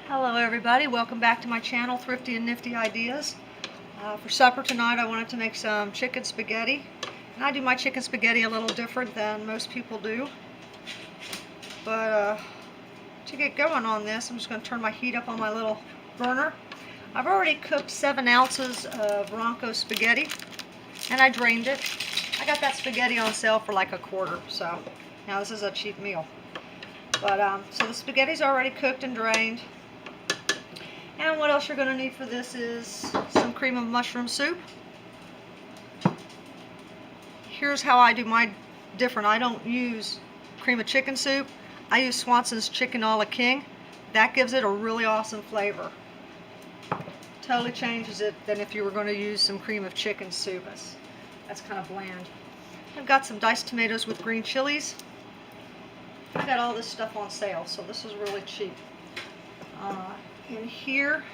Hello everybody, welcome back to my channel, Thrifty and Nifty Ideas. For supper tonight I wanted to make some chicken spaghetti. And I do my chicken spaghetti a little different than most people do. But to get going on this, I'm just going to turn my heat up on my little burner. I've already cooked 7 ounces of Ronco spaghetti and I drained it. I got that spaghetti on sale for like $1/4, so now this is a cheap meal. But so the spaghetti's already cooked and drained. And what else you're going to need for this is some cream of mushroom soup. Here's how I do my different. I don't use cream of chicken soup. I use Swanson's Chicken a la King. That gives it a really awesome flavor. Totally changes it than if you were going to use some cream of chicken soup. That's kind of bland. I've got some diced tomatoes with green chilies. I got all this stuff on sale, so this is really cheap. In here,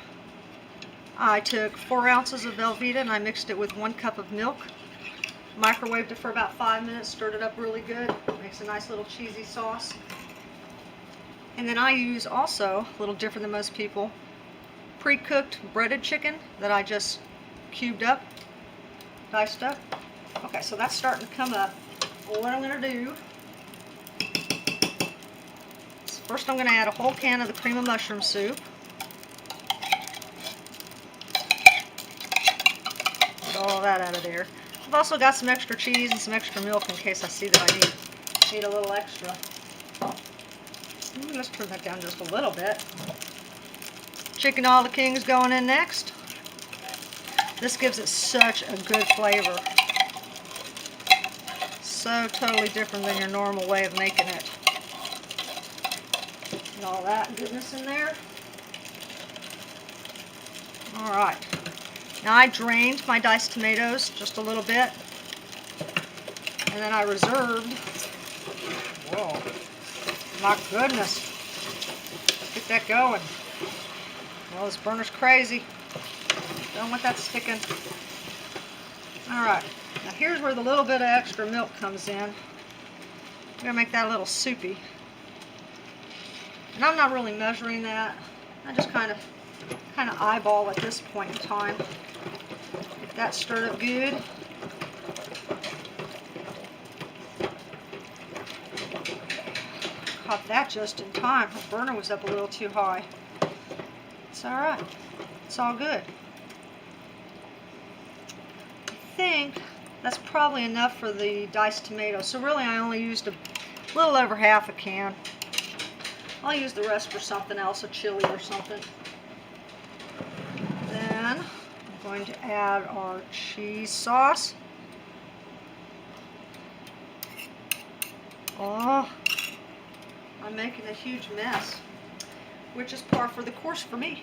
I took 4 ounces of Velveeta and I mixed it with 1 cup of milk. Microwaved it for about 5 minutes, stirred it up really good. Makes a nice little cheesy sauce. And then I use also, a little different than most people, pre-cooked breaded chicken that I just cubed up, diced up. Okay, so that's starting to come up. Well, what I'm going to do is first I'm going to add a whole can of the cream of mushroom soup. All that out of there. I've also got some extra cheese and some extra milk in case I see that I need a little extra. Let's turn that down just a little bit. Chicken a la King is going in next. This gives it such a good flavor. So totally different than your normal way of making it. And all that goodness in there. Alright. Now I drained my diced tomatoes just a little bit, and then I reserved, whoa, my goodness, get that going. Well, this burner's crazy. Don't want that sticking. Alright, now here's where the little bit of extra milk comes in. I'm going to make that a little soupy. And I'm not really measuring that. I just kind of eyeball at this point in time. Get that stirred up good. Caught that just in time. The burner was up a little too high. It's alright. It's all good. I think that's probably enough for the diced tomatoes. So really I only used a little over half a can. I'll use the rest for something else, a chili or something. Then I'm going to add our cheese sauce. Oh, I'm making a huge mess, which is par for the course for me.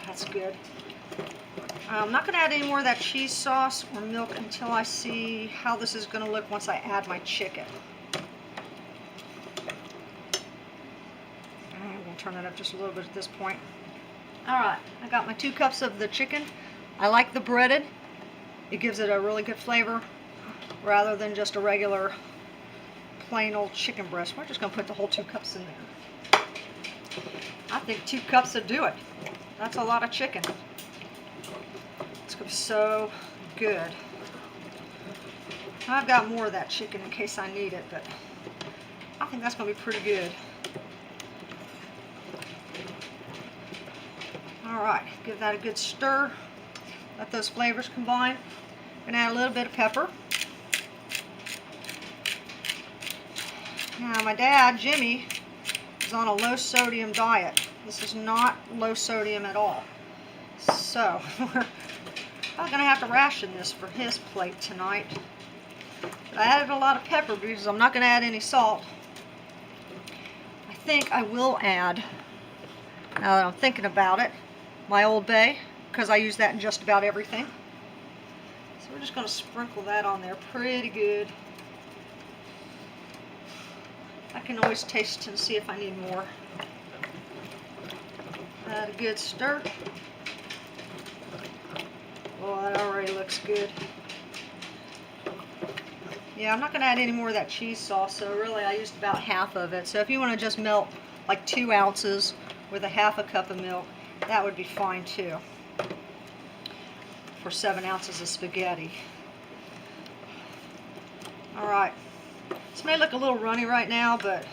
That's good. I'm not going to add any more of that cheese sauce or milk until I see how this is going to look once I add my chicken. I'm going to turn it up just a little bit at this point. Alright, I got my 2 cups of the chicken. I like the breaded. It gives it a really good flavor rather than just a regular plain old chicken breast. We're just going to put the whole 2 cups in there. I think 2 cups would do it. That's a lot of chicken. It's going to be so good. I've got more of that chicken in case I need it, but I think that's going to be pretty good. Alright, give that a good stir. Let those flavors combine. I'm going to add a little bit of pepper. Now my dad, Jimmy, is on a low sodium diet. This is not low sodium at all. So, we're probably going to have to ration this for his plate tonight. But I added a lot of pepper because I'm not going to add any salt. I think I will add, now that I'm thinking about it, my Old Bay, because I use that in just about everything. So we're just going to sprinkle that on there pretty good. I can always taste and see if I need more. Add a good stir. Oh, that already looks good. Yeah, I'm not going to add any more of that cheese sauce, so really I used about half of it. So if you want to just melt like 2 ounces with a half a cup of milk, that would be fine too for 7 ounces of spaghetti. Alright, this may look a little runny right now, but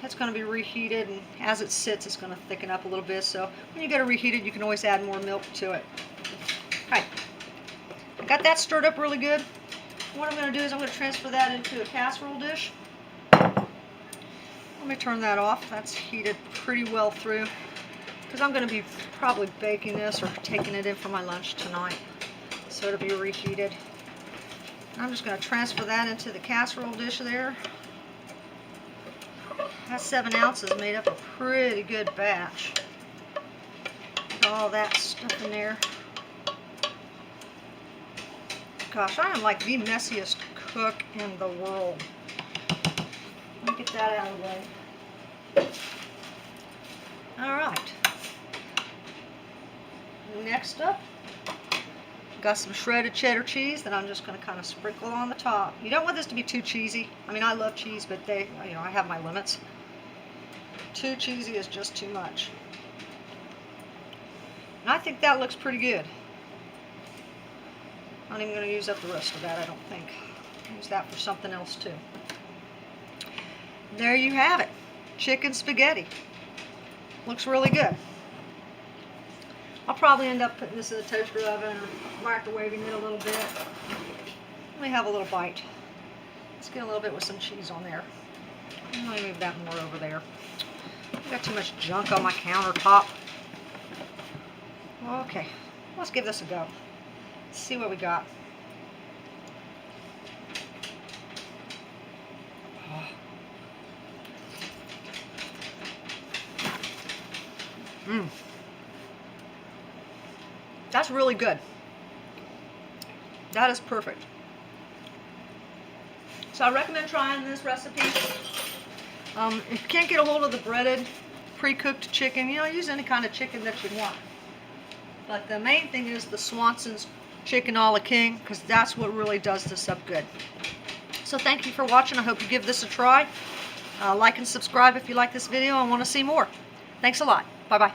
it's going to be reheated, and as it sits it's going to thicken up a little bit, so when you get it reheated you can always add more milk to it. Alright, I got that stirred up really good. What I'm going to do is I'm going to transfer that into a casserole dish. Let me turn that off. That's heated pretty well through, because I'm going to be probably baking this or taking it in for my lunch tonight, so it'll be reheated. I'm just going to transfer that into the casserole dish there. That 7 ounces made up a pretty good batch. Got all that stuff in there. Gosh, I am like the messiest cook in the world. Let me get that out of the way. Alright. Next up, got some shredded cheddar cheese that I'm just going to kind of sprinkle on the top. You don't want this to be too cheesy. I mean, I love cheese, but I have my limits. Too cheesy is just too much. And I think that looks pretty good. I'm not even going to use up the rest of that, I don't think. I'll use that for something else too. There you have it. Chicken spaghetti. Looks really good. I'll probably end up putting this in the toaster oven or microwaving it a little bit. Let me have a little bite. Let's get a little bit with some cheese on there. Let me move that more over there. I've got too much junk on my countertop. Okay, let's give this a go. Let's see what we got. That's really good. That is perfect. So I recommend trying this recipe. If you can't get a hold of the breaded, pre-cooked chicken, use any kind of chicken that you want. But the main thing is the Swanson's chicken a la king, because that's what really does this up good. So thank you for watching. I hope you give this a try. Like and subscribe if you like this video and want to see more. Thanks a lot. Bye-bye.